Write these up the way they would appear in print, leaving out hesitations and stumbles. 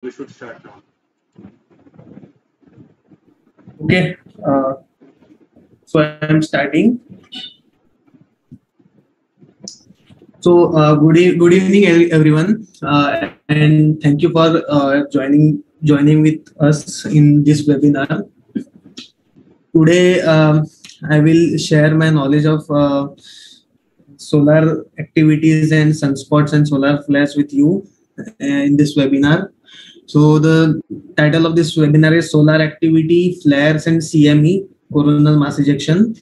We should start now. Okay, so I'm starting. Good evening, everyone, and thank you for joining with us in this webinar. Today, I will share my knowledge of solar activities and sunspots and solar flares with you in this webinar. So the title of this webinar is Solar Activity, Flares and CME, Coronal Mass Ejection.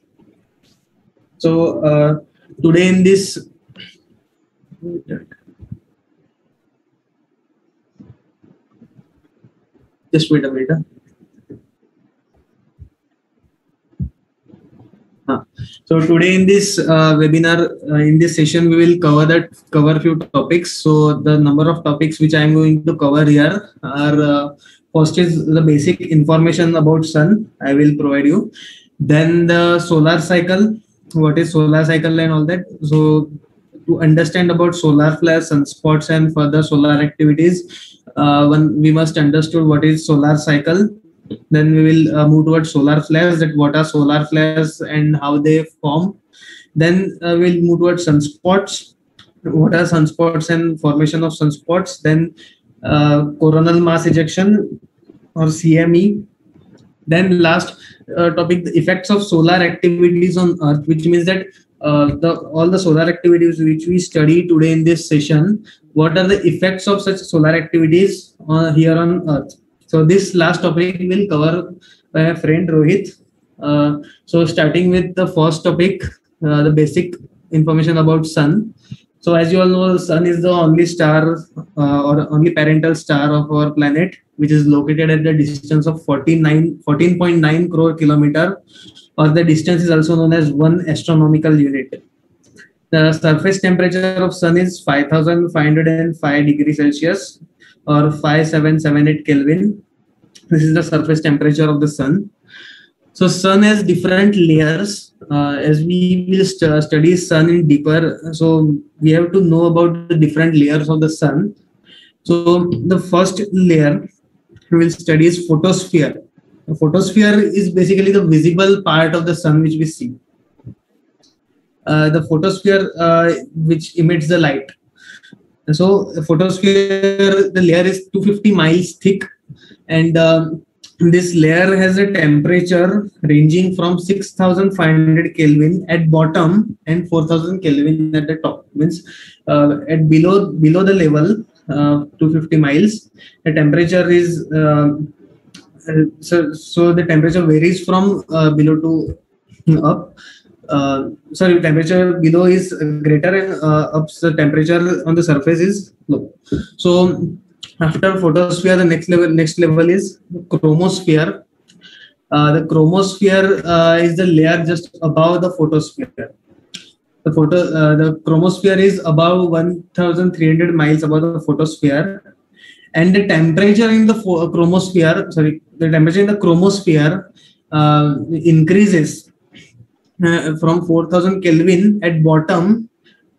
So today in this just wait a minute. So today in this webinar, in this session, we will cover few topics. So the number of topics which I am going to cover here are first is the basic information about sun. I will provide you. Then the solar cycle, what is solar cycle and all that. So to understand about solar flares, sunspots, and further solar activities, when we must understood what is solar cycle. Then we will move towards solar flares, that what are solar flares and how they form. Then we'll move towards sunspots, what are sunspots and formation of sunspots. Then coronal mass ejection or CME. Then last topic, the effects of solar activities on earth, which means that all the solar activities which we study today in this session, what are the effects of such solar activities here on earth. So this last topic will cover by my friend Rohit. So starting with the first topic, the basic information about sun. So as you all know, the sun is the only star or only parental star of our planet, which is located at the distance of 14.9 crore kilometer, or the distance is also known as 1 astronomical unit. The surface temperature of sun is 5,505 degrees Celsius or 5778 Kelvin. This is the surface temperature of the sun. So sun has different layers. As we will study sun in deeper, so we have to know about the different layers of the sun. So the first layer we will study is photosphere. The photosphere is basically the visible part of the sun which we see. The photosphere which emits the light. So the photosphere, the layer is 250 miles thick, and this layer has a temperature ranging from 6,500 Kelvin at bottom and 4,000 Kelvin at the top. Means at below the level 250 miles, the temperature is so the temperature varies from below to up. Sorry, temperature below is greater and up the temperature on the surface is low. So after photosphere, the next level is chromosphere. The chromosphere is the layer just above the photosphere. The chromosphere is above 1,300 miles above the photosphere, and the temperature in the chromosphere increases from 4,000 Kelvin at bottom,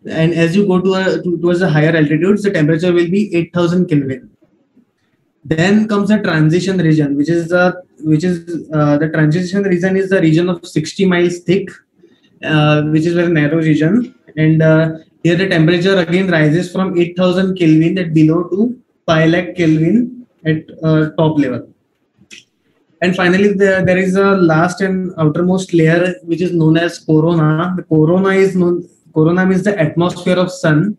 and as you go towards the higher altitudes, the temperature will be 8,000 Kelvin. Then comes the transition region, which is the transition region is the region of 60 miles thick, which is a very narrow region, and here the temperature again rises from 8,000 Kelvin at below to 5 lakh Kelvin at top level. And finally, there is a last and outermost layer which is known as corona. The corona means the atmosphere of sun.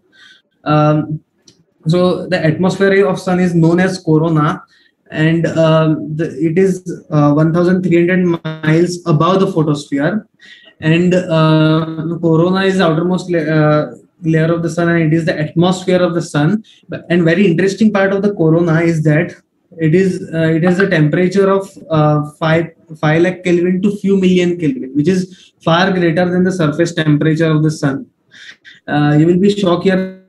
So the atmosphere of sun is known as corona, and it is 1,300 miles above the photosphere. And corona is the outermost layer of the sun, and it is the atmosphere of the sun. And very interesting part of the corona is that it has a temperature of 5 lakh Kelvin to few million Kelvin, which is far greater than the surface temperature of the sun. You will be shocked here.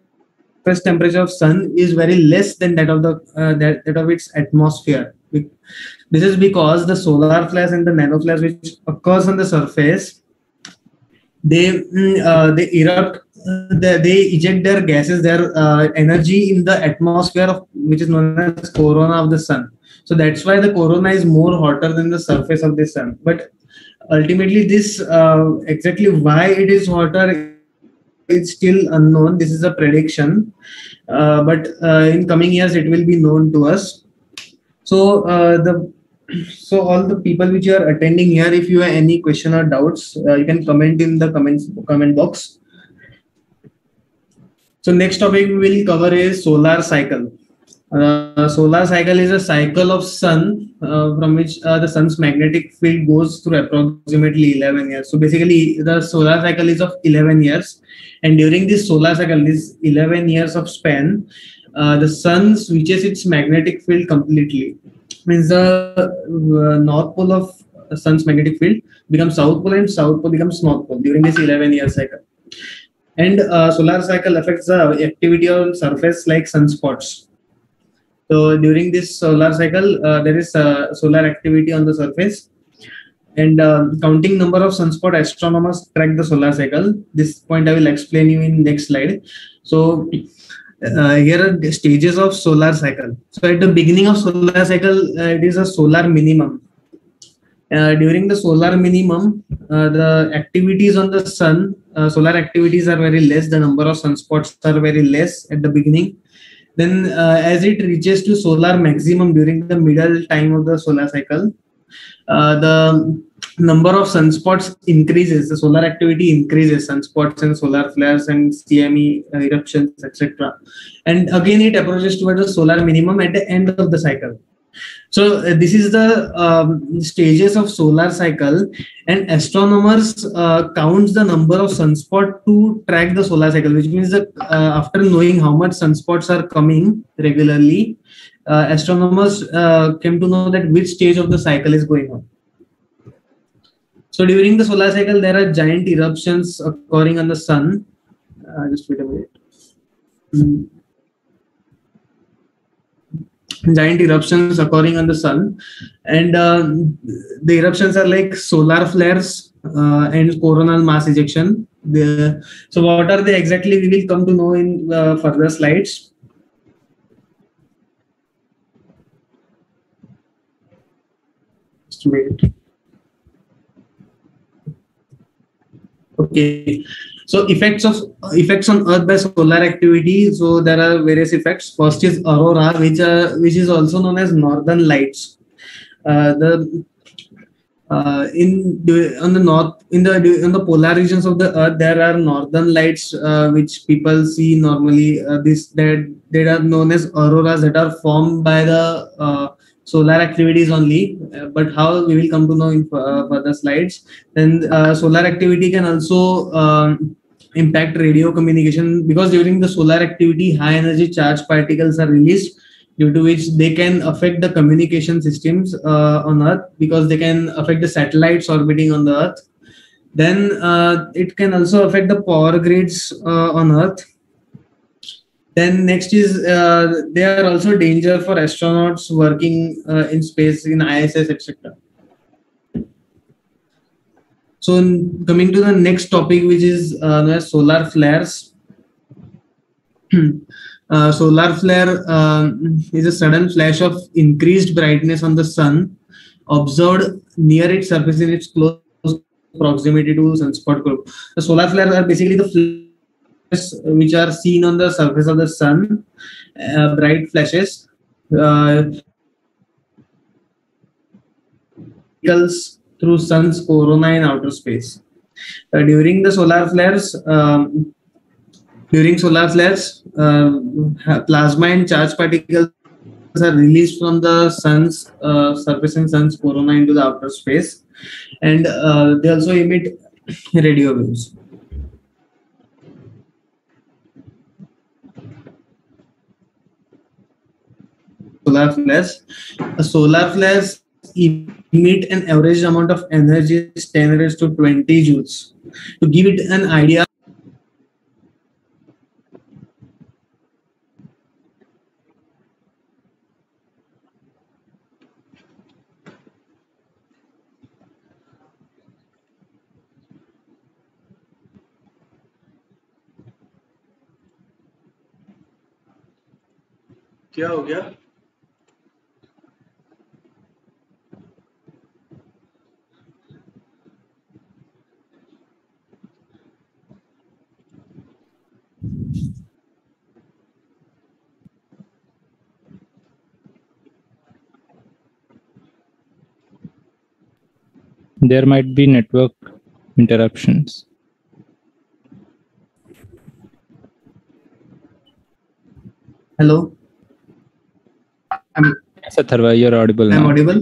Surface temperature of sun is very less than that of that of its atmosphere. This is because the solar flares and the nanoflares which occurs on the surface, they erupt they eject their gases, their energy in the atmosphere of which is known as corona of the sun. So that's why the corona is more hotter than the surface of the sun. But ultimately, this exactly why it is hotter is still unknown. This is a prediction, but in coming years it will be known to us. So the so all the people which are attending here, if you have any question or doubts, you can comment in the comment box. So next topic we will cover is solar cycle. Solar cycle is a cycle of sun from which the sun's magnetic field goes through approximately 11 years. So basically, the solar cycle is of 11 years, and during this solar cycle, this 11 years of span, the sun switches its magnetic field completely. Means the north pole of sun's magnetic field becomes south pole, and south pole becomes north pole during this 11-year cycle. And solar cycle affects the activity on surface like sunspots. So during this solar cycle, there is solar activity on the surface, and counting number of sunspot astronomers track the solar cycle. This point I will explain you in next slide. So here are the stages of solar cycle. So at the beginning of solar cycle, it is a solar minimum. During the solar minimum, the activities on the sun, solar activities are very less. The number of sunspots are very less at the beginning. Then, as it reaches to solar maximum during the middle time of the solar cycle, the number of sunspots increases. The solar activity increases, sunspots and solar flares and CME eruptions, etc. And again, it approaches towards the solar minimum at the end of the cycle. So this is the stages of solar cycle, and astronomers counts the number of sunspot to track the solar cycle, which means that after knowing how much sunspots are coming regularly, astronomers came to know that which stage of the cycle is going on. So during the solar cycle, there are giant eruptions occurring on the sun. Just wait a minute. Giant eruptions occurring on the sun, and the eruptions are like solar flares and coronal mass ejection. So what are they exactly, we will come to know in further slides. Just wait. Okay, so effects on earth by solar activity. So there are various effects. First is aurora, which is also known as northern lights. The on the north, in the polar regions of the earth, there are northern lights which people see normally. They are known as auroras, that are formed by the solar activities only. But how, we will come to know in further slides. Then solar activity can also impact radio communication, because during the solar activity, high energy charged particles are released, due to which they can affect the communication systems on Earth, because they can affect the satellites orbiting on the Earth. Then it can also affect the power grids on Earth. Then next is they are also danger for astronauts working in space, in ISS, etc. So coming to the next topic, which is known as solar flares. Solar flare is a sudden flash of increased brightness on the sun observed near its surface in its close proximity to sunspot group. The solar flares are basically the flashes which are seen on the surface of the sun, bright flashes. Through sun's corona in outer space. During the solar flares, plasma and charged particles are released from the sun's surface and sun's corona into the outer space, and they also emit radio waves. Solar flares emit an average amount of energy is 10 raised to 20 joules. To give it an idea, क्या हो गया? There might be network interruptions. Hello. Yes, Atharva, you're audible now. I'm audible.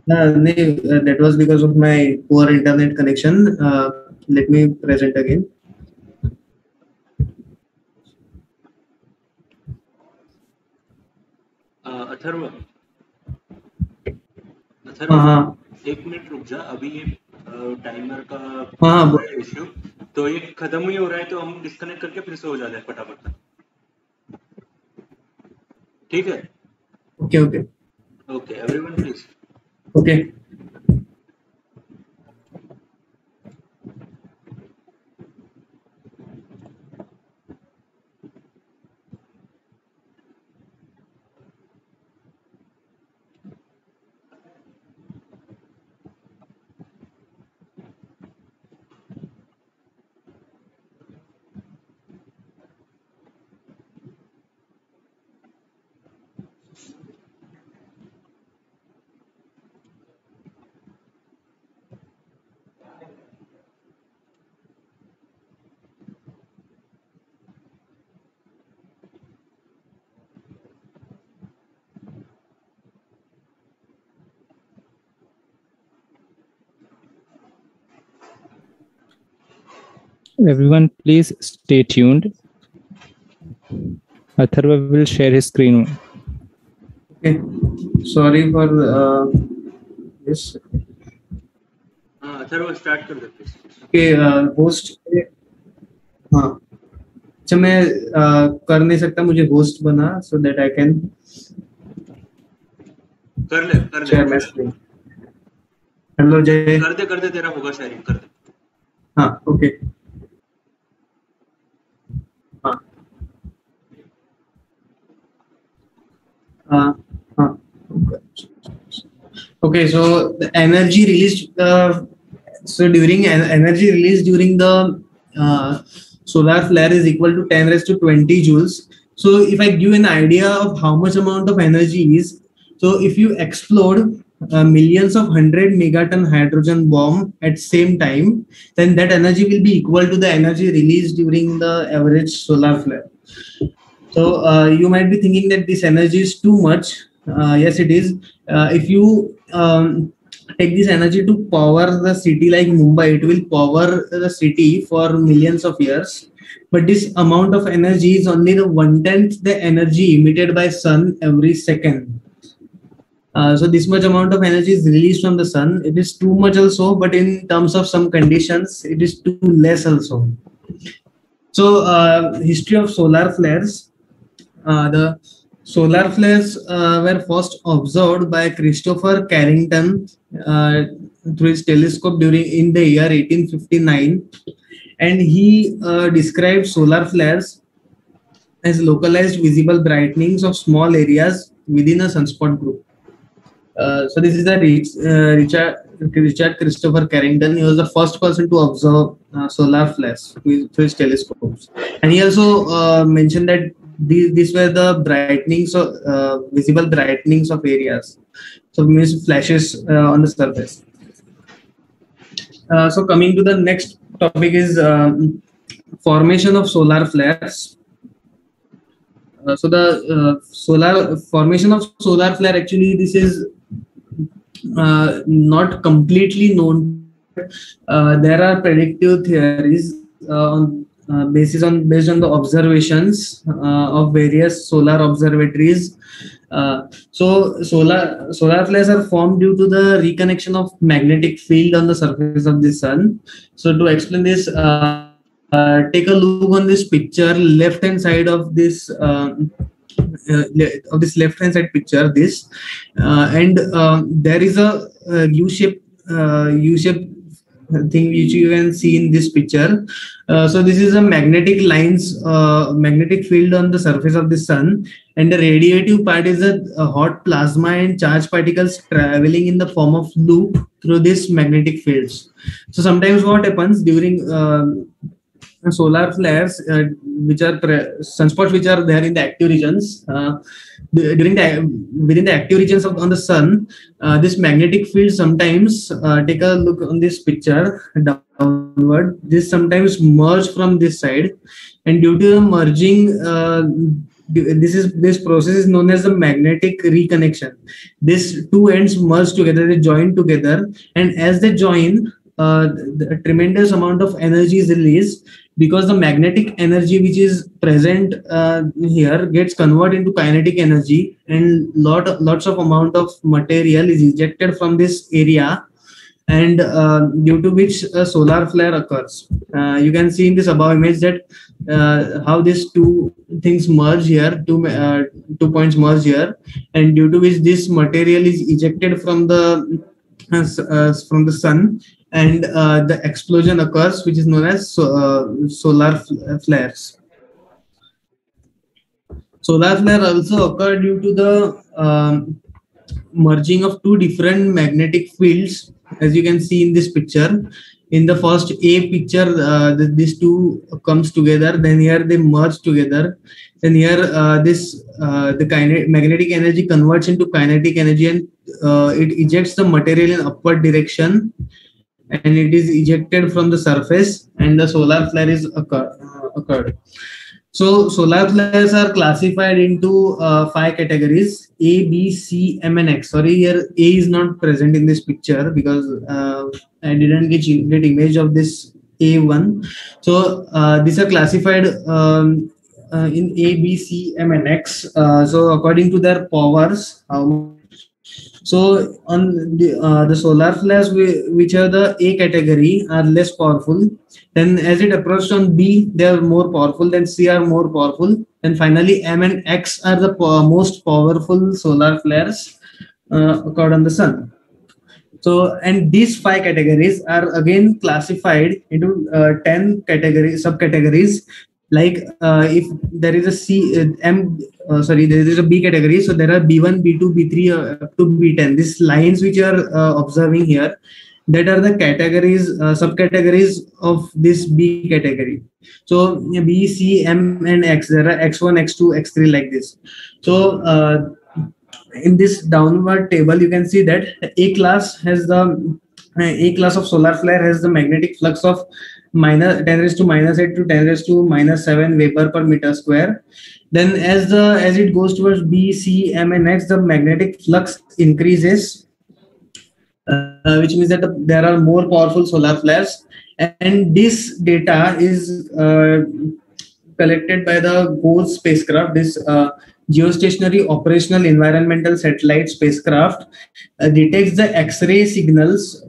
That was because of my poor internet connection. Let me present again. Atharva, हाँ, 1 minute रुक जा, अभी ये timer का हाँ, इश्यू, तो ये खत्म ही हो रहा है, तो हम डिस्कनेक्ट करके फिर से हो जाते हैं फटाफट। ठीक है? Okay. Okay, everyone please. Okay. Everyone, please stay tuned. Atharva will share his screen. Okay. Sorry for this. Atharva start कर दे प्लीज. Okay, host. हाँ. अच्छा, मैं कर नहीं सकता, मुझे होस्ट बना so that I can कर ले share my screen. Hello जय. कर दे तेरा होगा शेयरिंग कर दे. हाँ, okay. हाँ. Okay, so the energy released. So during energy released during the solar flare is equal to 10 raised to 20 joules. So if I give an idea of how much amount of energy is, so if you explode millions of 100 megaton hydrogen bomb at same time, then that energy will be equal to the energy released during the average solar flare. So you might be thinking that this energy is too much. Yes, it is. If you take this energy to power the city like Mumbai, it will power the city for millions of years. But this amount of energy is only the 1/10 the energy emitted by sun every second. So this much amount of energy is released from the sun. It is too much also, but in terms of some conditions, it is too less also. So history of solar flares. The solar flares were first observed by Christopher Carrington through his telescope in the year 1859, and he described solar flares as localized visible brightenings of small areas within a sunspot group. So this is the Richard Christopher Carrington. He was the first person to observe solar flares through his telescopes, and he also mentioned that these were the brightenings of visible brightenings of areas. So means flashes on the surface. So coming to the next topic is formation of solar flares. So the formation of solar flare, actually this is not completely known. There are predictive theories based on the observations of various solar observatories. So solar flares are formed due to the reconnection of magnetic field on the surface of the sun. So to explain this, take a look on this picture, left hand side of this left hand side picture, and there is a U-shaped thing which you can see in this picture. So this is a magnetic lines, magnetic field on the surface of the sun, and the radiative part is a hot plasma and charged particles traveling in the form of loop through these magnetic fields. So sometimes what happens during solar flares, which are sunspots which are there in the active regions, within the active regions on the sun, this magnetic field sometimes, take a look on this picture downward, this sometimes merge from this side, and due to the merging, this process is known as the magnetic reconnection. These two ends merge together, they join together, and as they join, a tremendous amount of energy is released, because the magnetic energy which is present here gets converted into kinetic energy, and lots of amount of material is ejected from this area, and due to which a solar flare occurs. You can see in this above image that how these two things merge here, two points merge here, and due to which this material is ejected from the sun, and the explosion occurs, which is known as solar flares. Solar flare also occur due to the merging of two different magnetic fields, as you can see in this picture. In the first A picture, these two comes together, then here they merge together, then here the magnetic energy converts into kinetic energy, and it ejects the material in upward direction, and it is ejected from the surface, and the solar flare is occurred. So solar flares are classified into 5 categories: A, B, C, M, and X. Sorry, here A is not present in this picture because I didn't get image of this A1. So these are classified in A, B, C, M, and X. So according to their powers. So on the solar flares which are the A category are less powerful. Then as it approaches on B, they are more powerful. Then C are more powerful. And finally M and X are the most powerful solar flares occurred on the sun. So, and these 5 categories are again classified into 10 subcategories. Like if there is a there is a B category, so there are B1, B2, B3 up to B10. These lines which you are observing here, that are the categories, subcategories of this B category. So B, C, M, and X. There are X1, X2, X3 like this. So in this downward table, you can see that A class of solar flare has the magnetic flux of -10⁻⁸ to 10⁻⁻7 Weber per meter square. Then as it goes towards B, C, M, and X, the magnetic flux increases, which means that there are more powerful solar flares. And this data is collected by the GOES spacecraft, this geostationary operational environmental satellite spacecraft. Detects the X-ray signals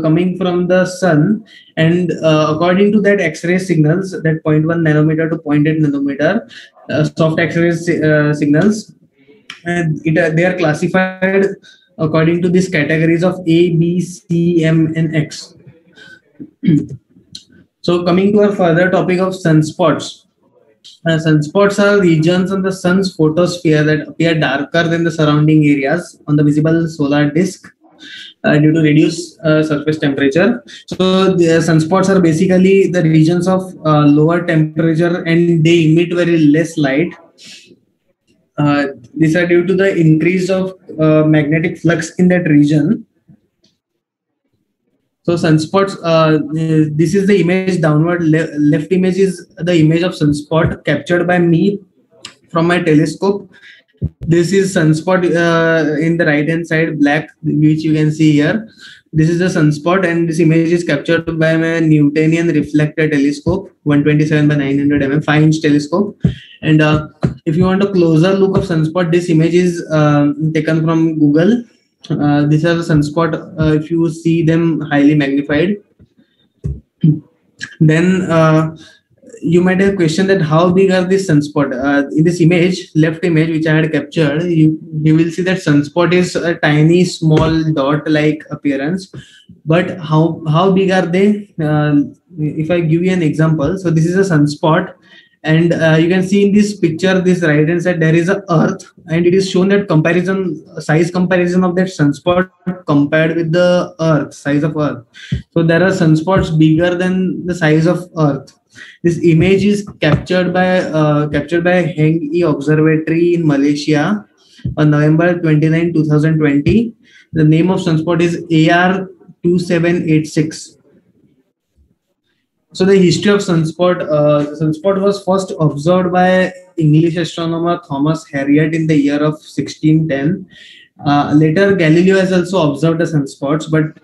coming from the sun, and according to that X-ray signals, that 0.1 nanometer to 0.8 nanometer soft X-ray signals, and they are classified according to these categories of A, B, C, M, and X. So coming to our further topic of sunspots. Sunspots are regions on the sun's photosphere that appear darker than the surrounding areas on the visible solar disk due to reduced surface temperature. So the sunspots are basically the regions of lower temperature, and they emit very less light. These are due to the increase of magnetic flux in that region. So sunspots, this is the image downward. Left image is the image of sunspot captured by me from my telescope. This is sunspot in the right hand side, black, which you can see here. This is the sunspot, and this image is captured by my Newtonian reflector telescope, 127 by 900 mm, 5-inch telescope. And if you want a closer look of sunspot, this image is taken from Google. These are the sunspot, if you see them highly magnified. Then you might have questioned that how big are these sunspot? In this image, left image which I had captured, you will see that sunspot is a tiny small dot-like appearance. But how big are they? If I give you an example, so this is a sunspot, and you can see in this picture, this right hand side, there is a Earth, and it is shown that size comparison of that sunspot compared with the Earth, size of Earth. So there are sunspots bigger than the size of Earth. This image is captured by Heng Yi Observatory in Malaysia on November 29, 2020. The name of sunspot is AR2786. So the history of sunspot, sunspot was first observed by English astronomer Thomas Harriot in the year of 1610. Later, Galileo has also observed the sunspots, but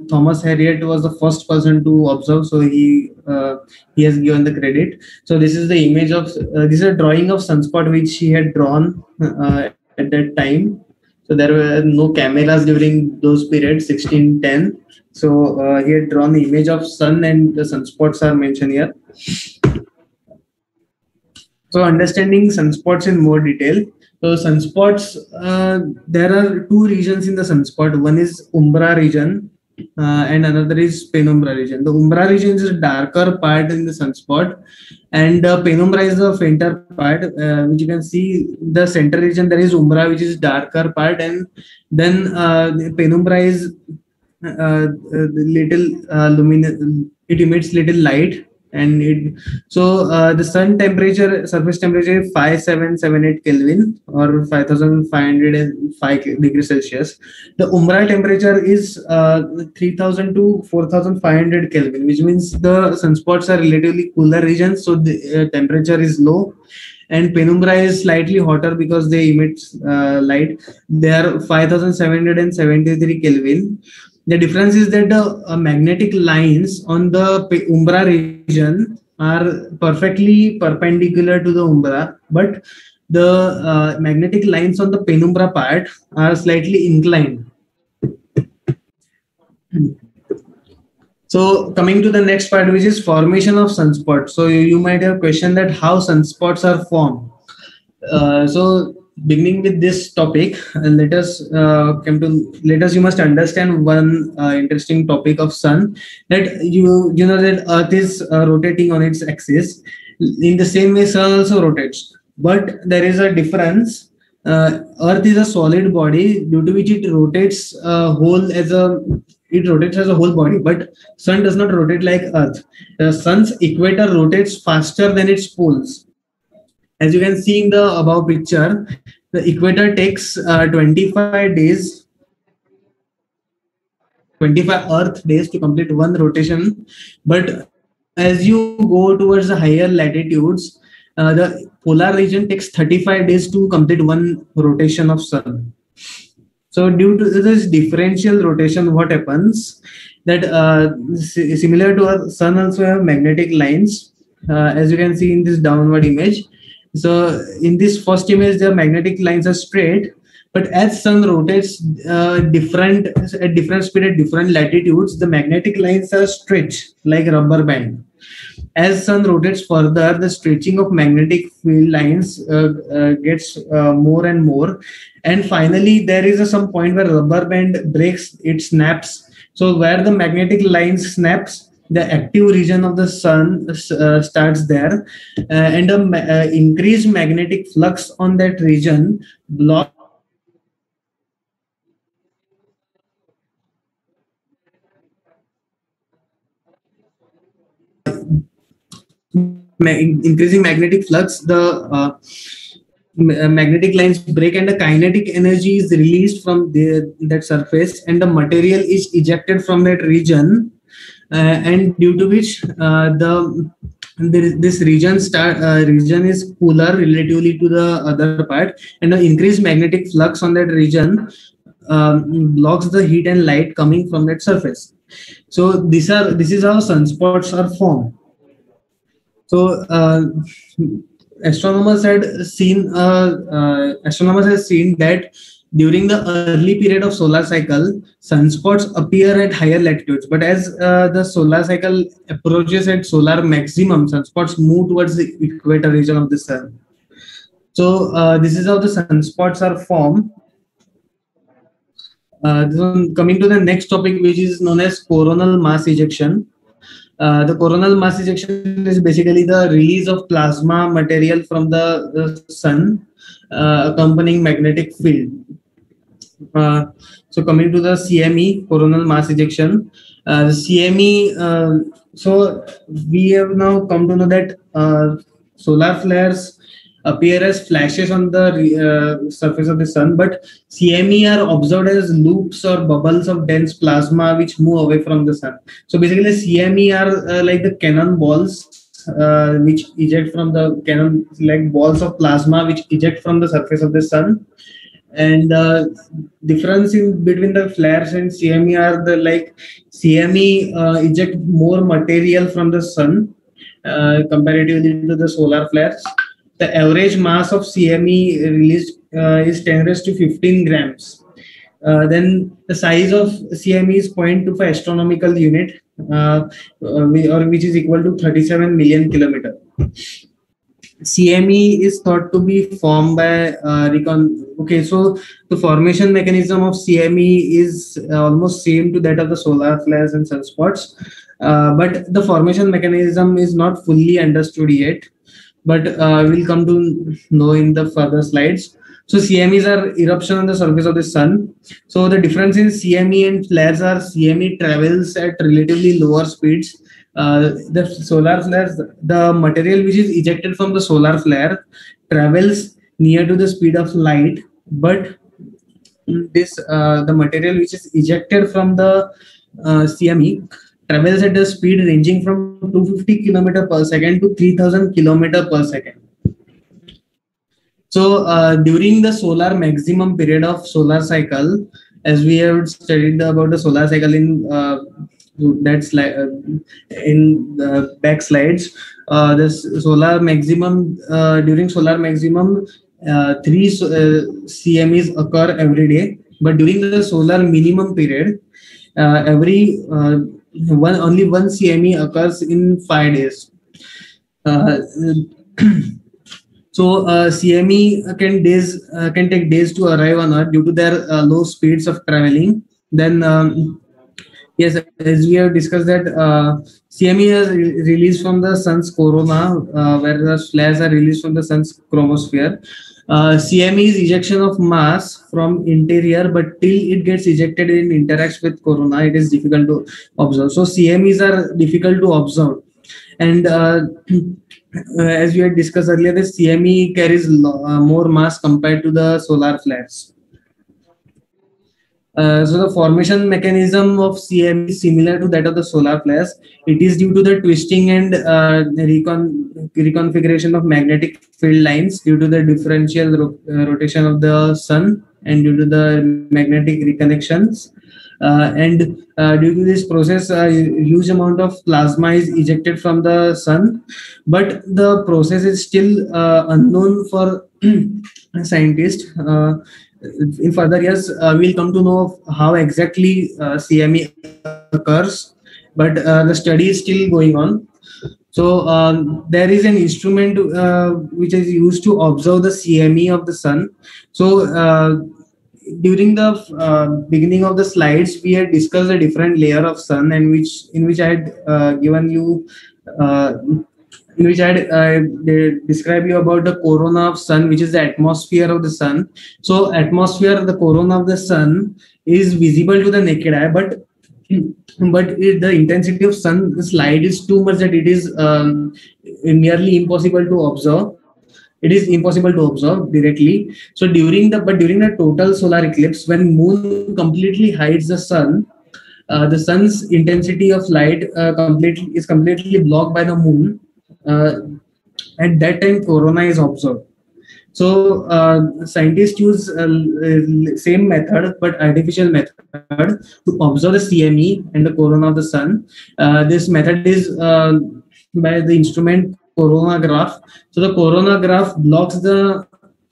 Thomas Harriot was the first person to observe, so he has given the credit. So this is the image of this is a drawing of sunspot which he had drawn at that time. So there were no cameras during those periods, 1610. So he had drawn the image of sun, and the sunspots are mentioned here. So understanding sunspots in more detail. So sunspots, there are two regions in the sunspot. One is umbra region and another is penumbra region. The umbra region is a darker part in the sunspot, and penumbra is the fainter part, which you can see the center region. There is umbra, which is darker part, and then the penumbra is little luminous. It emits little light, and the sun temperature, surface temperature is 5778 Kelvin or 5505 degrees Celsius. The umbra temperature is 3000 to 4500 Kelvin, which means the sunspots are relatively cooler regions, so the temperature is low. And penumbra is slightly hotter because they emit light. They are 5773 Kelvin. The difference is that the magnetic lines on the umbra region are perfectly perpendicular to the umbra, but the magnetic lines on the penumbra part are slightly inclined. So coming to the next part, which is formation of sunspots. So you might have questioned that how sunspots are formed. So beginning with this topic, let us you must understand one interesting topic of sun, that you know that Earth is rotating on its axis. In the same way, sun also rotates, but there is a difference. Earth is a solid body, due to which it rotates as a whole body, but sun does not rotate like Earth. The sun's equator rotates faster than its poles. As you can see in the above picture, the equator takes 25 Earth days to complete one rotation. But as you go towards the higher latitudes, the polar region takes 35 days to complete one rotation of sun. So due to this differential rotation, what happens that similar to our sun also have magnetic lines, as you can see in this downward image. So in this first image, the magnetic lines are straight, but as sun rotates at different speed at different latitudes, the magnetic lines are stretched like rubber band. As sun rotates further, the stretching of magnetic field lines gets more and more, and finally there is some point where rubber band breaks, it snaps. So where the magnetic line snaps, the active region of the sun starts there, and increased magnetic flux on that region blocks increasing magnetic flux. The magnetic lines break, and the kinetic energy is released from that surface, and the material is ejected from that region. And due to which this region is cooler relatively to the other part, and the increased magnetic flux on that region blocks the heat and light coming from that surface. So this is how sunspots are formed. So astronomers have seen that during the early period of solar cycle, sunspots appear at higher latitudes. But as the solar cycle approaches at solar maximum, sunspots move towards the equator region of the sun. So this is how the sunspots are formed. Coming to the next topic, which is known as coronal mass ejection. The coronal mass ejection is basically the release of plasma material from the sun, accompanying magnetic field. So coming to the CME, coronal mass ejection, the CME. So we have now come to know that solar flares appear as flashes on the surface of the sun, but CME are observed as loops or bubbles of dense plasma which move away from the sun. So basically, CME are like the cannonballs which eject from the cannon, like balls of plasma which eject from the surface of the sun. And difference in between the flares and CME are the like CME eject more material from the sun comparatively to the solar flares. The average mass of CME released is 10 raised to 15 grams. Then the size of CME is 0.25 astronomical unit, which is equal to 37 million kilometer. CME is thought to be formed by Okay, so the formation mechanism of CME is almost same to that of the solar flares and sunspots, but the formation mechanism is not fully understood yet. But we'll come to know in the further slides. So CMEs are eruption on the surface of the sun. So the difference in CME and flares are CME travels at relatively lower speeds. The solar flares, the material which is ejected from the solar flare travels near to the speed of light, but the material which is ejected from the CME travels at a speed ranging from 250 km per second to 3000 km per second. So during the solar maximum period of solar cycle, as we have studied about the solar cycle in that slide, in the back slides, this solar maximum, during solar maximum, 3 CMEs occur every day, but during the solar minimum period, only one CME occurs in 5 days. So CME can take days to arrive on Earth due to their low speeds of traveling. Then yes, as we have discussed that CME is released from the sun's corona, whereas flares are released from the sun's chromosphere. CME is ejection of mass from interior, but till it gets ejected and interacts with corona, it is difficult to observe. So CMEs are difficult to observe. And as we had discussed earlier, the CME carries more mass compared to the solar flares. So the formation mechanism of CME is similar to that of the solar flares. It is due to the twisting and reconfiguration of magnetic field lines due to the differential rotation of the sun and due to the magnetic reconnections. And due to this process, a huge amount of plasma is ejected from the sun, but the process is still unknown for scientists. In further years, we'll come to know how exactly CME occurs, but the study is still going on. So there is an instrument which is used to observe the CME of the sun. So during the beginning of the slides, we had discussed a different layer of sun, and in which I had given you. In which I describe you about the corona of sun, which is the atmosphere of the sun. So atmosphere, the corona of the sun is visible to the naked eye, but the intensity of sun's light is too much that it is nearly impossible to observe. It is impossible to observe directly. So during the total solar eclipse, when moon completely hides the sun, the sun's intensity of light is completely blocked by the moon. At that time, corona is observed. So scientists use same method but artificial method to observe the CME and the corona of the sun. This method is by the instrument coronagraph. So the coronagraph blocks the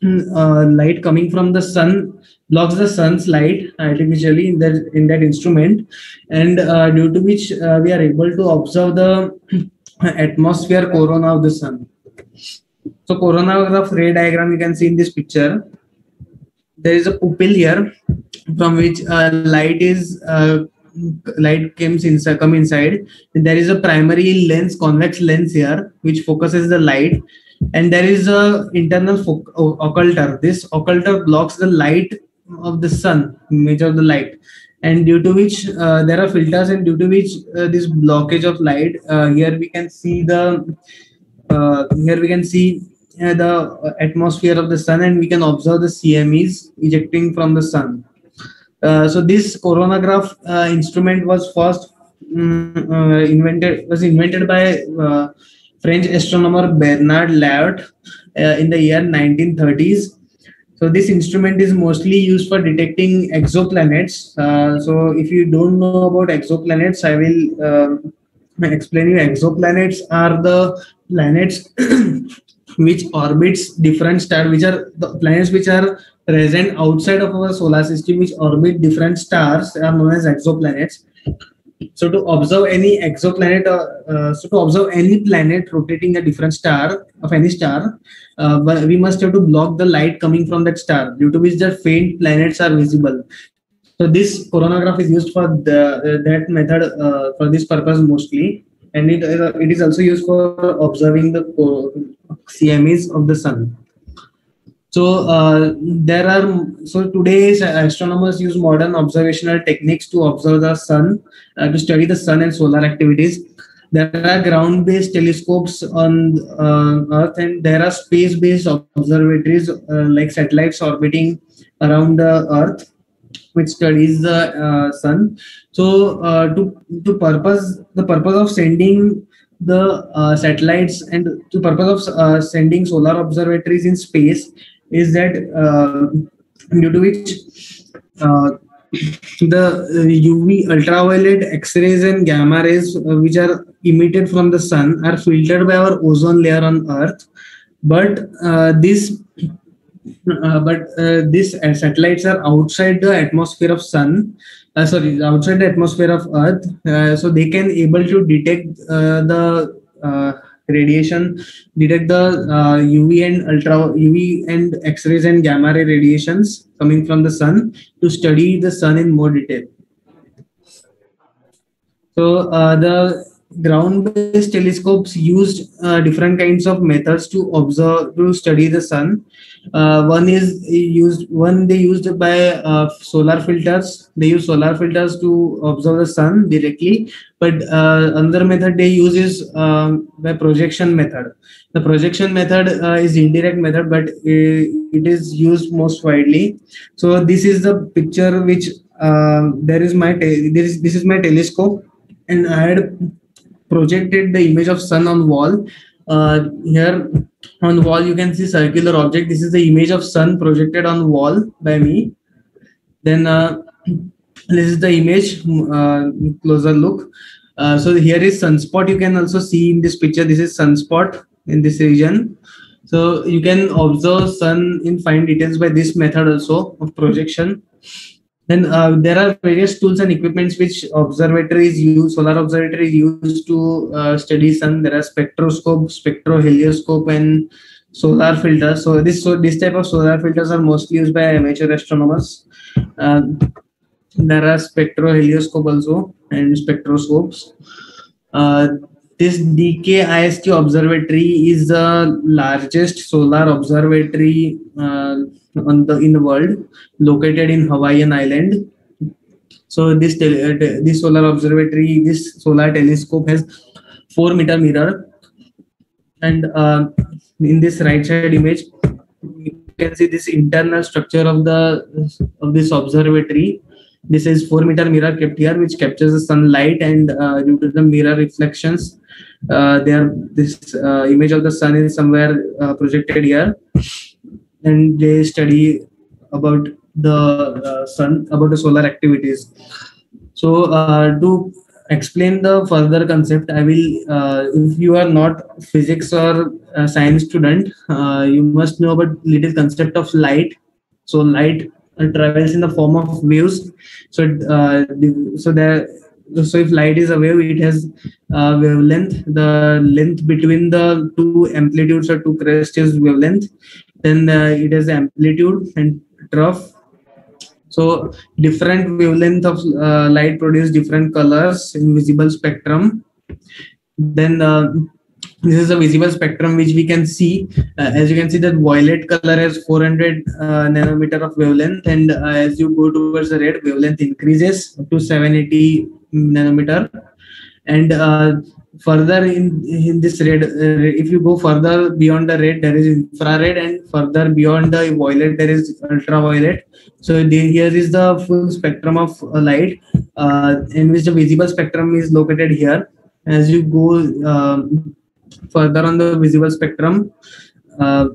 light coming from the sun blocks the sun's light artificially in that instrument, and due to which we are able to observe the atmosphere corona of the sun. So coronagraph ray diagram you can see in this picture. There is a pupil here from which light come inside. And there is a primary lens, convex lens here, which focuses the light, and there is a internal occulter. This occulter blocks the light of the sun, image of the light, and due to which there are filters, and due to which this blockage of light, here we can see the atmosphere of the sun, and we can observe the CMEs ejecting from the sun. So this coronagraph instrument was first invented by French astronomer Bernard Liot in the year 1930s. So this instrument is mostly used for detecting exoplanets. So if you don't know about exoplanets, I will explain you. Exoplanets are the planets which orbits different stars, which are the planets which are present outside of our solar system, which orbit different stars, are known as exoplanets. So to observe any exoplanet, to observe any planet rotating a different star of any star, we must have to block the light coming from that star, due to which the faint planets are visible. So this coronagraph is used for that method, for this purpose mostly, and it is also used for observing the CMEs of the sun. So today's astronomers use modern observational techniques to observe the sun, to study the sun and solar activities. There are ground-based telescopes on Earth, and there are space-based observatories like satellites orbiting around the Earth, which studies the sun. So the purpose of sending the satellites and the purpose of sending solar observatories in space is that due to which the UV, ultraviolet, X-rays and gamma rays which are emitted from the sun are filtered by our ozone layer on Earth, but these satellites are outside the atmosphere of sun. Outside the atmosphere of Earth, so they can able to detect the radiation, detect the UV and X-rays and gamma ray radiations coming from the sun to study the sun in more detail. So the ground-based telescopes used different kinds of methods to study the sun. One they used by solar filters. They use solar filters to observe the sun directly. But another method they use is by projection method. The projection method is indirect method, but it is used most widely. So this is the picture which this is my telescope, and I had projected the image of sun on wall. Here on the wall you can see circular object. This is the image of sun projected on wall by me. Then this is the image, closer look. So here is sunspot. You can also see in this picture, this is sunspot in this region. So you can observe sun in fine details by this method also of projection. Then there are various tools and equipments which solar observatories use to study sun. There are spectroscope, spectrohelioscope, and solar filters. So this type of solar filters are mostly used by amateur astronomers. There are spectrohelioscope also and spectroscopes. This DKIST observatory is the largest solar observatory in the world, located in Hawaiian Island. So this solar observatory, this solar telescope has 4-meter mirror, and in this right side image you can see this internal structure of this observatory. This is 4-meter mirror kept here, which captures the sunlight, and due to the mirror reflections, this image of the sun is somewhere projected here, and they study about the sun, about the solar activities. So to explain the further concept, I will. If you are not physics or science student, you must know about little concept of light. So light travels in the form of waves. So so if light is a wave, it has wavelength. The length between the two amplitudes or two crests is wavelength. Then it has amplitude and trough. So different wavelength of light produce different colors in visible spectrum. Then this is a visible spectrum which we can see. As you can see, that violet color has 400 nanometer of wavelength, and as you go towards the red, wavelength increases up to 780 nanometer. And further in this red, if you go further beyond the red, there is infrared, and further beyond the violet, there is ultraviolet. So here is the full spectrum of light, in which the visible spectrum is located here. As you go further on the visible spectrum, uh,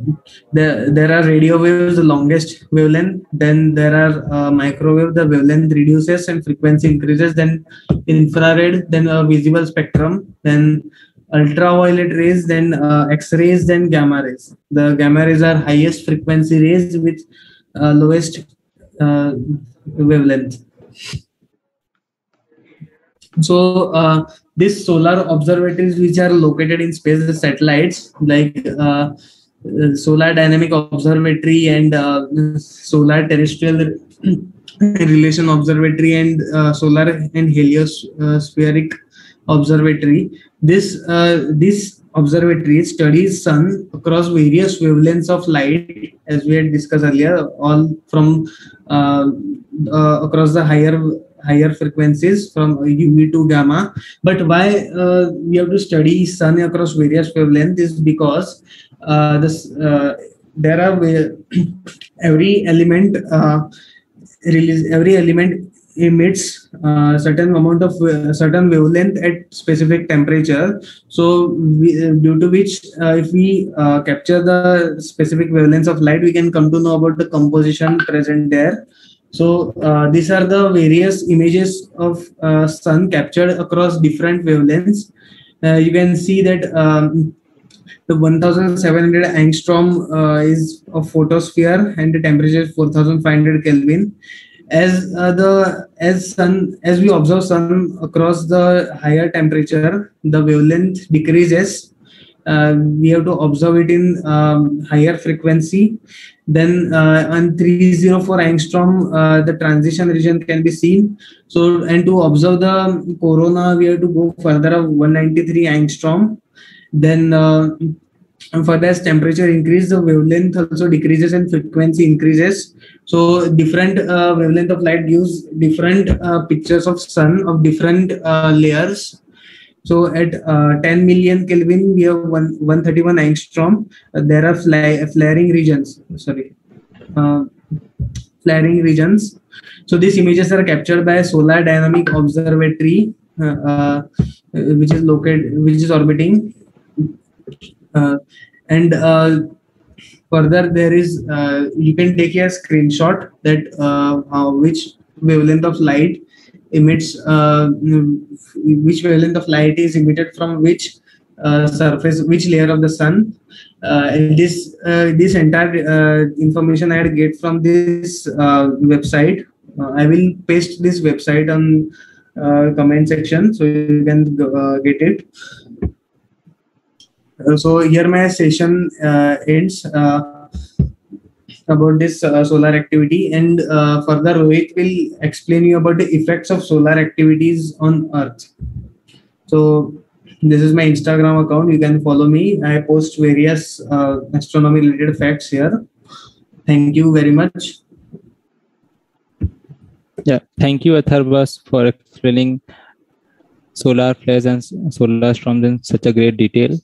there are radio waves, the longest wavelength. Then there are microwave, the wavelength reduces and frequency increases. Then infrared, then visible spectrum, then ultraviolet rays, then X-rays, then gamma rays. The gamma rays are highest frequency rays with lowest uh, wavelength. So these solar observatories, which are located in space, the satellites like Solar Dynamic Observatory and Solar Terrestrial Relation Observatory and Solar and Heliospheric Observatory. This observatory studies sun across various wavelengths of light, as we had discussed earlier, all from uh, across the higher frequencies from UV to gamma. But why we have to study sun across various wavelengths is because this there are every element every element emits certain amount of certain wavelength at specific temperature. So due to which if we capture the specific wavelengths of light, we can come to know about the composition present there. So these are the various images of sun captured across different wavelengths. You can see that the 1700 angstrom is a photosphere, and the temperature is 4500 Kelvin. As we observe sun across the higher temperature, the wavelength decreases. We have to observe it in higher frequency. Then on 304 angstrom, the transition region can be seen. So, and to observe the corona, we have to go further of 193 angstrom. Then and further as temperature increases, the wavelength also decreases and frequency increases. So different wavelength of light gives different pictures of sun of different layers. So at 10 million Kelvin, we have 131 angstrom. There are flaring regions. Sorry, uh, flaring regions. So these images are captured by Solar Dynamic Observatory, which is orbiting. Uh, and further, there is you can take a screenshot that which wavelength of light emits, which wavelength of light is emitted from which surface, which layer of the sun. And this entire information I had get from this website. I will paste this website on comment section so you can get it. So here my session ends about this solar activity, and further Rohit will explain you about the effects of solar activities on Earth. So this is my Instagram account. You can follow me. I post various astronomy related facts here. Thank you very much. Yeah, thank you, Atharvas, for explaining solar flares and solar storms in such a great detail.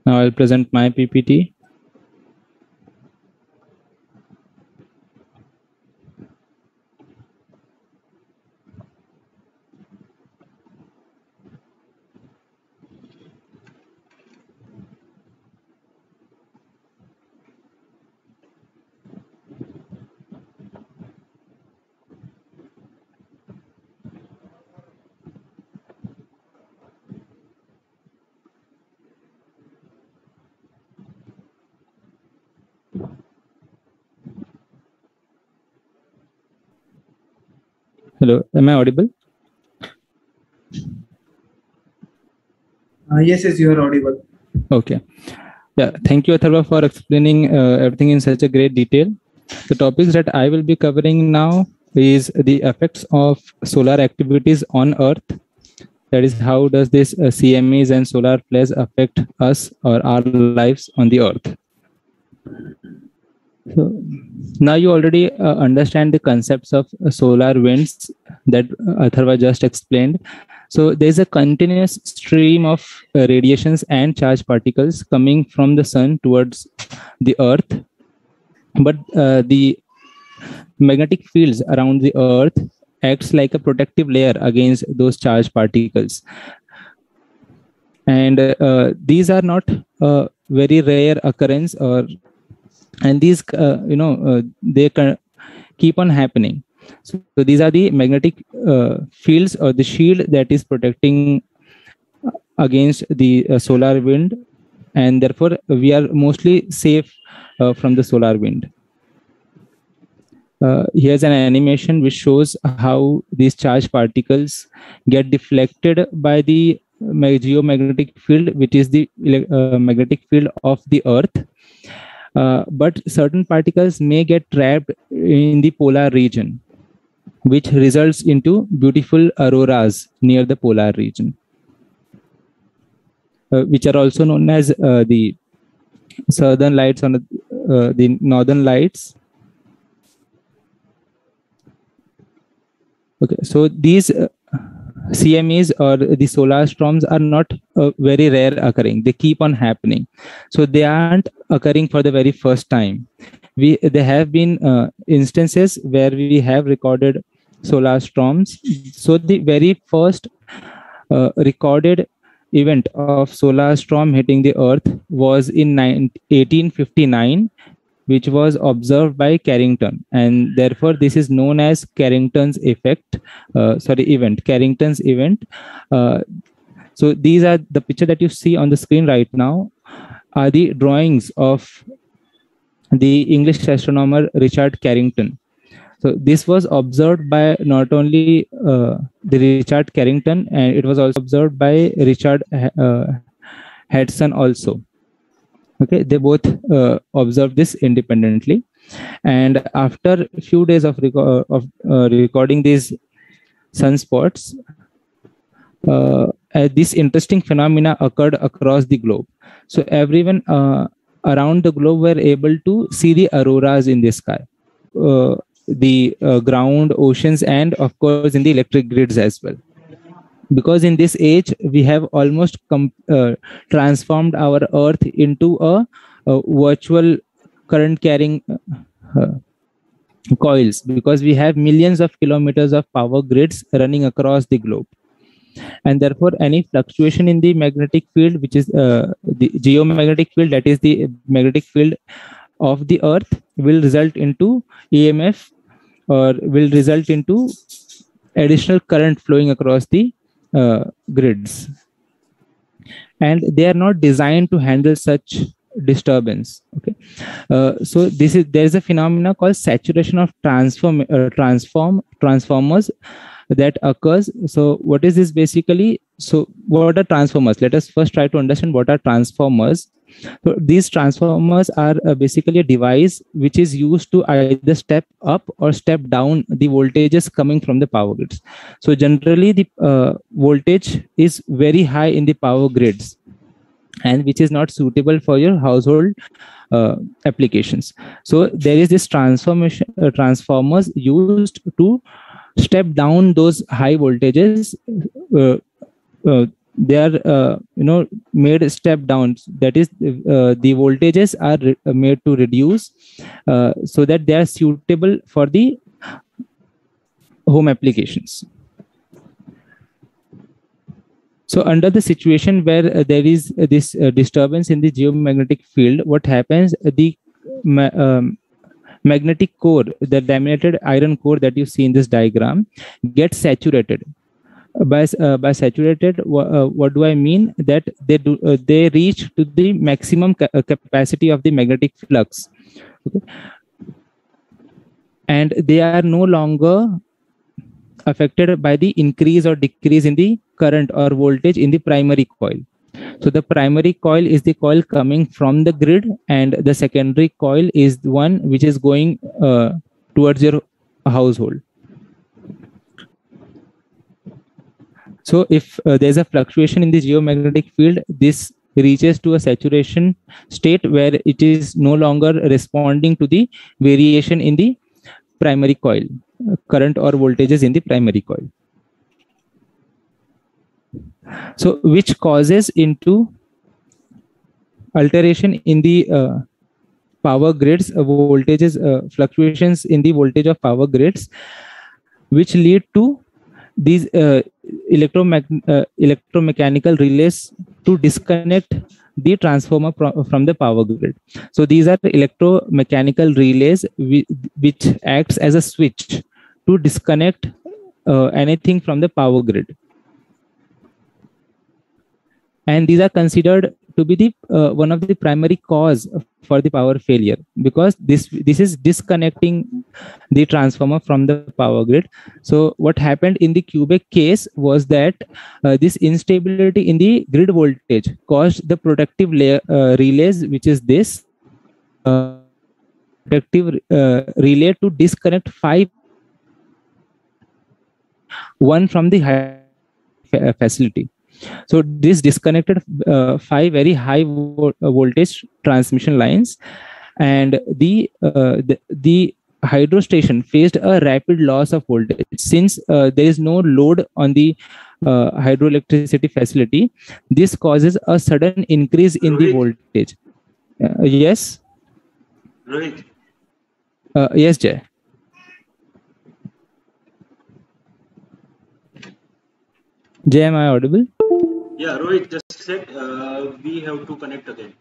Now I'll present my PPT. Hello, am I audible? Yes, you are audible. Okay. Yeah, thank you, Atharva, for explaining everything in such a great detail. The topics that I will be covering now is the effects of solar activities on Earth. That is, how does this CMEs and solar flares affect us or our lives on the Earth? So now you already understand the concepts of solar winds that Atharva just explained. So there's a continuous stream of radiations and charged particles coming from the sun towards the Earth. But the magnetic fields around the Earth acts like a protective layer against those charged particles. And these are not a very rare occurrence, and these they keep on happening. So these are the magnetic fields or the shield that is protecting against the solar wind, and therefore we are mostly safe from the solar wind. Here's an animation which shows how these charged particles get deflected by the geomagnetic field, which is the magnetic field of the Earth. But certain particles may get trapped in the polar region, which results into beautiful auroras near the polar region, which are also known as the southern lights or the northern lights. Okay, so these CMEs or the solar storms are not very rare occurring. They keep on happening. So they aren't occurring for the very first time. There have been instances where we have recorded solar storms. So the very first recorded event of solar storm hitting the Earth was in 1859, which was observed by Carrington, and therefore this is known as Carrington's event. Carrington's event. So these are the picture that you see on the screen right now are the drawings of the English astronomer Richard Carrington. So this was observed by not only the Richard Carrington, and it was also observed by Richard Hudson also. Okay, they both observed this independently, and after a few days of recording these sunspots, this interesting phenomena occurred across the globe. So everyone around the globe were able to see the auroras in the sky, the ground, oceans, and of course in the electric grids as well. Because in this age we have almost transformed our Earth into a virtual current carrying coils, because we have millions of kilometers of power grids running across the globe, and therefore any fluctuation in the magnetic field, which is the geomagnetic field, that is the magnetic field of the Earth, will result into EMF or will result into additional current flowing across the grids, and they are not designed to handle such disturbance. Okay, so there is a phenomena called saturation of transformers that occurs. So what is this basically? So what are transformers? Let us first try to understand what are transformers. So these transformers are basically a device which is used to either step up or step down the voltages coming from the power grids. So generally the voltage is very high in the power grids, and which is not suitable for your household applications. So there is this transformers used to step down those high voltages. They are made step down, that is the voltages are made to reduce so that they are suitable for the home applications. So under the situation where there is this disturbance in the geomagnetic field, what happens, the magnetic core, the laminated iron core that you see in this diagram, gets saturated. By saturated, what do I mean? That they reach to the maximum capacity of the magnetic flux. Okay? And they are no longer affected by the increase or decrease in the current or voltage in the primary coil. So the primary coil is the coil coming from the grid, and the secondary coil is the one which is going towards your household. So if there's a fluctuation in the geomagnetic field, this reaches to a saturation state where it is no longer responding to the variation in the primary coil, current or voltages in the primary coil. So which causes into alteration in the power grids, voltages, fluctuations in the voltage of power grids, which lead to these electromechanical relays to disconnect the transformer from the power grid. So these are the electromechanical relays which acts as a switch to disconnect anything from the power grid. And these are considered to be the one of the primary cause for the power failure, because this is disconnecting the transformer from the power grid. So what happened in the Quebec case was that this instability in the grid voltage caused the protective relays, which is this protective relay, to disconnect one from the high facility. So this disconnected 5 very high voltage transmission lines, and the hydro station faced a rapid loss of voltage. Since there is no load on the hydroelectricity facility, this causes a sudden increase in the voltage. Yes? Rohit. Yes, Jay. Jay, am I audible? Yeah, Rohit just said we have to connect again.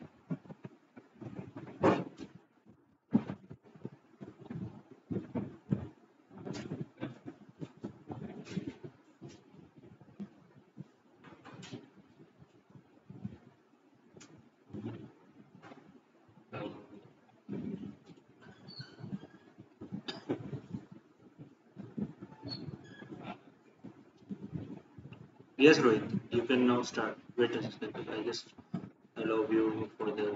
Yes, Rohit, you can now start. Wait a second, I just allow you for the...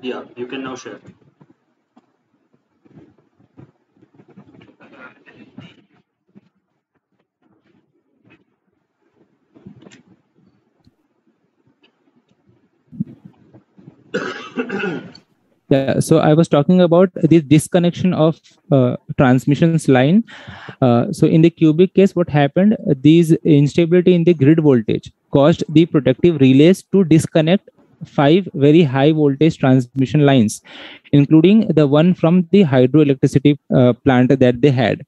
Yeah, you can now share. Yeah, so I was talking about the disconnection of transmissions line. So in the Quebec case, what happened? These instability in the grid voltage caused the protective relays to disconnect 5 very high voltage transmission lines, including the one from the hydroelectricity plant that they had.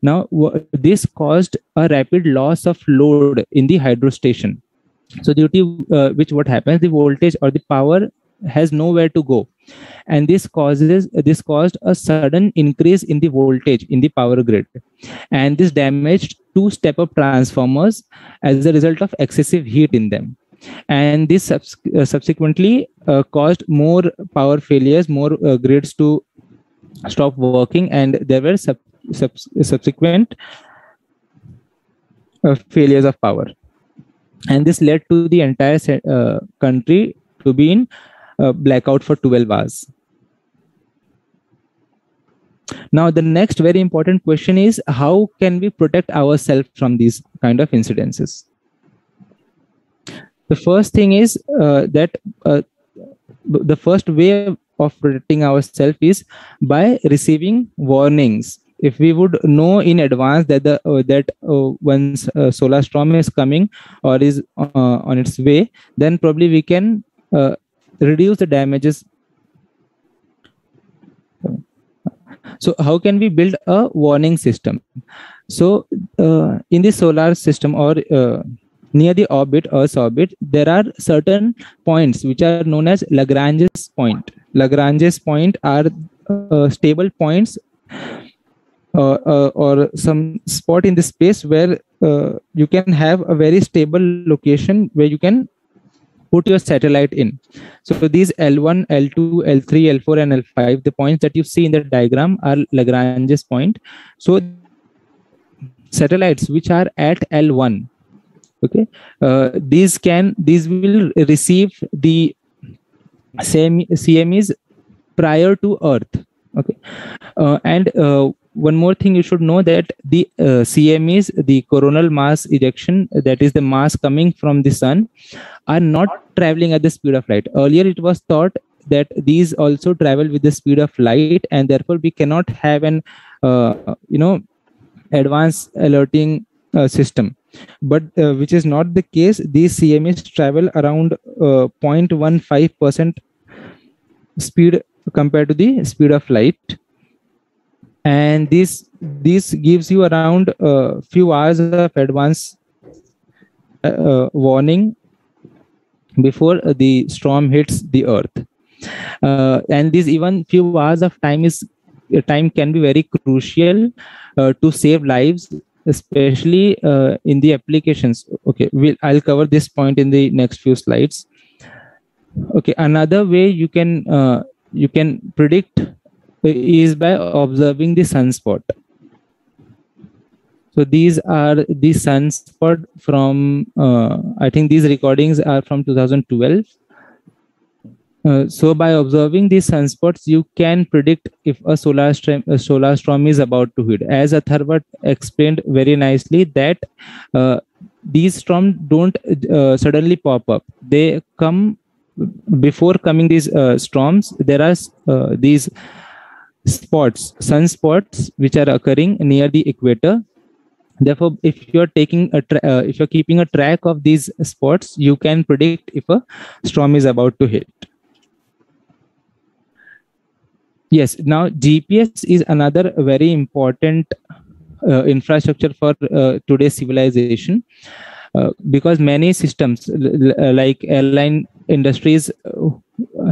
Now, this caused a rapid loss of load in the hydro station. So due to which what happens, the voltage or the power has nowhere to go, and this caused a sudden increase in the voltage in the power grid, and this damaged 2 step-up transformers as a result of excessive heat in them, and this subsequently caused more power failures, more grids to stop working, and there were subsequent failures of power, and this led to the entire country to be in blackout for 12 hours. Now, the next very important question is, how can we protect ourselves from these kind of incidences? The first thing is that the first way of protecting ourselves is by receiving warnings. If we would know in advance that once a solar storm is coming or is on its way, then probably we can reduce the damages. So how can we build a warning system? So in the solar system or near the orbit, Earth's orbit, there are certain points which are known as Lagrange's point. Lagrange's point are stable points or some spot in the space where you can have a very stable location where you can put your satellite in. So these L1, L2, L3, L4, and L5, the points that you see in the diagram are Lagrange's point. So satellites which are at L1, okay, these will receive the same CMEs prior to Earth. Okay, and one more thing you should know, that the CMEs, the coronal mass ejection, that is the mass coming from the sun, are not traveling at the speed of light. Earlier it was thought that these also travel with the speed of light, and therefore we cannot have an advanced alerting system, but which is not the case. These CMEs travel around 0.15% speed compared to the speed of light, and this gives you around a few hours of advance warning before the storm hits the earth. And these even few hours of time can be very crucial to save lives, especially in the applications. Okay, I'll cover this point in the next few slides. Okay, another way you can predict is by observing the sunspot. So these are the sunspot from I think these recordings are from 2012. So by observing these sunspots, you can predict if a solar storm is about to hit. As Atharva explained very nicely, that these storms don't suddenly pop up. They come before coming these storms. There are these spots, sunspots, which are occurring near the equator. Therefore, if you're taking if you're keeping a track of these spots, you can predict if a storm is about to hit. Yes, now GPS is another very important infrastructure for today's civilization, because many systems like airline industries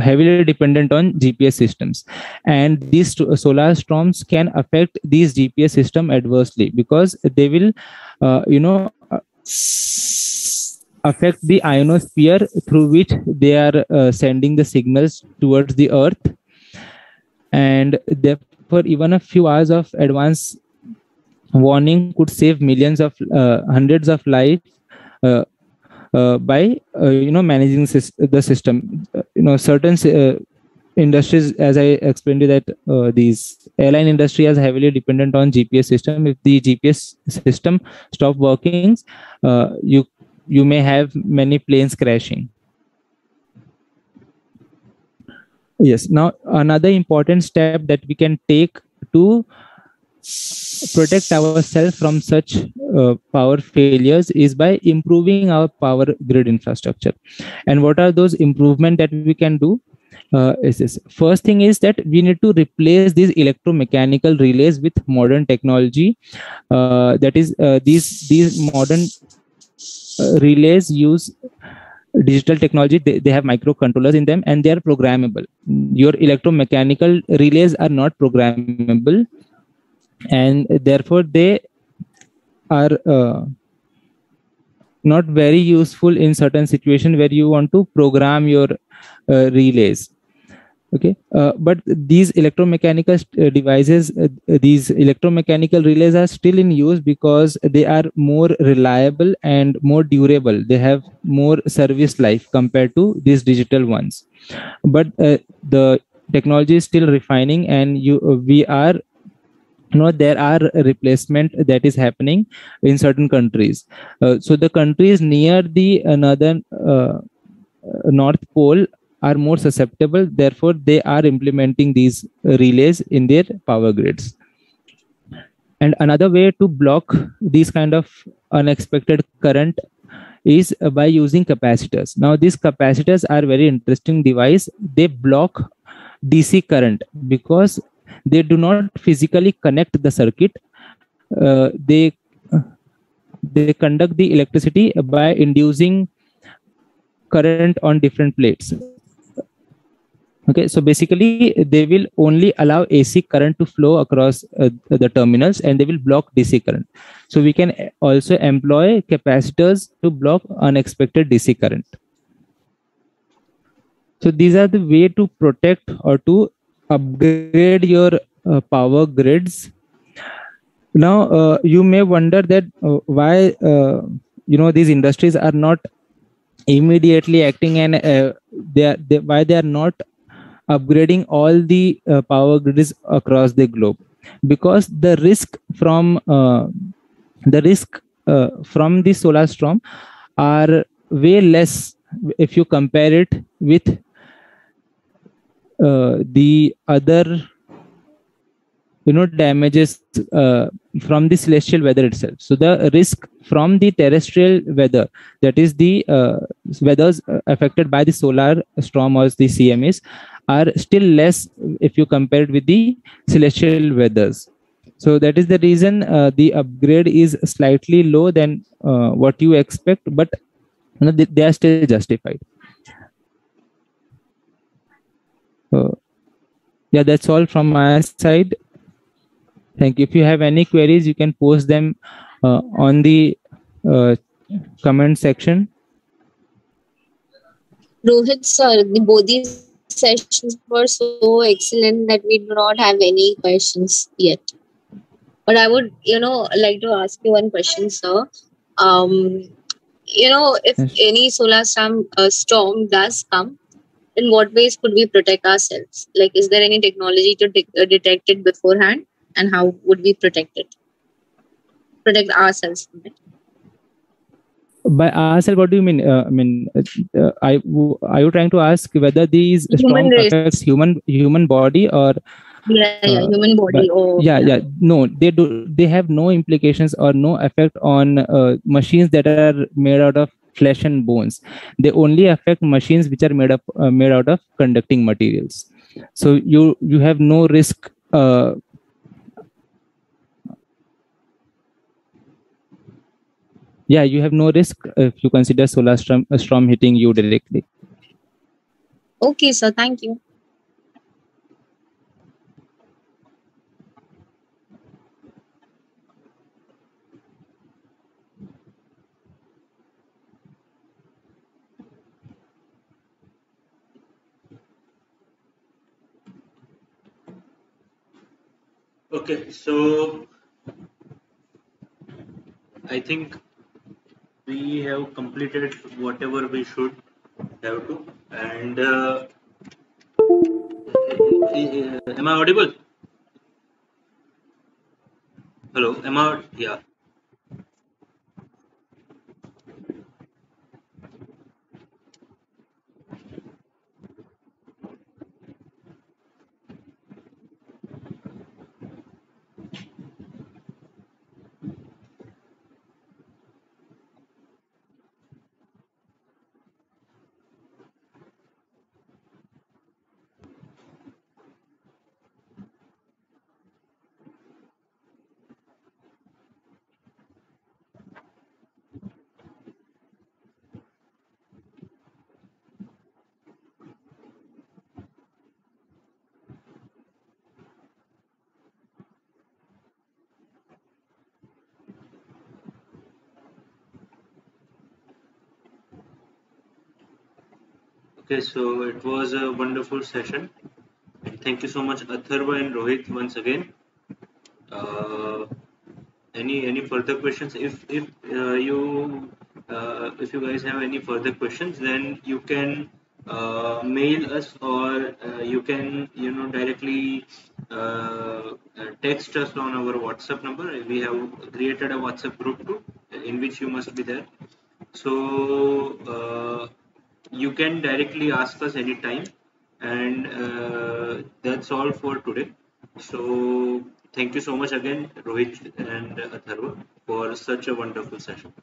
heavily dependent on GPS systems, and these solar storms can affect these GPS system adversely, because they will affect the ionosphere through which they are sending the signals towards the earth. And therefore even a few hours of advance warning could save millions of hundreds of lives by managing the system. Certain industries, as I explained you, that these airline industry is heavily dependent on GPS system. If the GPS system stop working, you may have many planes crashing. Yes. Now, another important step that we can take to protect ourselves from such power failures is by improving our power grid infrastructure. And what are those improvements that we can do? Is this first thing is that we need to replace these electromechanical relays with modern technology. That is, these modern relays use digital technology. They have microcontrollers in them, and they are programmable. Your electromechanical relays are not programmable, and therefore they are not very useful in certain situations where you want to program your relays. Okay, but these electromechanical devices, these electromechanical relays are still in use because they are more reliable and more durable. They have more service life compared to these digital ones. But the technology is still refining, and there are replacement that is happening in certain countries. So the countries near the northern North Pole are more susceptible. Therefore, they are implementing these relays in their power grids. And another way to block these kind of unexpected current is by using capacitors. Now, these capacitors are very interesting device. They block DC current because they do not physically connect the circuit. They conduct the electricity by inducing current on different plates. Okay, so basically they will only allow AC current to flow across the terminals, and they will block DC current. So we can also employ capacitors to block unexpected DC current. So these are the way to protect or to upgrade your power grids. Now you may wonder that why these industries are not immediately acting, and why they are not upgrading all the power grids across the globe. Because the risk from the solar storm are way less if you compare it with the other damages from the celestial weather itself. So the risk from the terrestrial weather, that is the weathers affected by the solar storm or the CMAs, are still less if you compare it with the celestial weathers. So that is the reason the upgrade is slightly low than what you expect, but they are still justified. Yeah, that's all from my side. Thank you. If you have any queries, you can post them on the comment section. Rohit sir, both these sessions were so excellent that we do not have any questions yet. But I would, like to ask you one question, sir. If Yes. any solar storm does come, in what ways could we protect ourselves? Like, is there any technology to detect it beforehand, and how would we protect ourselves from it? By ourselves, what do you mean? Are you trying to ask whether these Human storm race. affects human body or? Yeah, human body. Yeah. No, they have no implications or no effect on machines that are made out of flesh and bones. They only affect machines which are made out of conducting materials. So you have no risk. Yeah, you have no risk if you consider solar storm hitting you directly. Okay, sir. Thank you. Okay, so I think we have completed whatever we should have to. And am I audible? Hello, am I? Yeah. Okay, so it was a wonderful session. And thank you so much, Atharva and Rohit, once again. Uh, any further questions? If you guys have any further questions, then you can mail us, or you can directly text us on our WhatsApp number. We have created a WhatsApp group too, in which you must be there. So you can directly ask us anytime, and that's all for today. So thank you so much again, Rohit and Atharva, for such a wonderful session.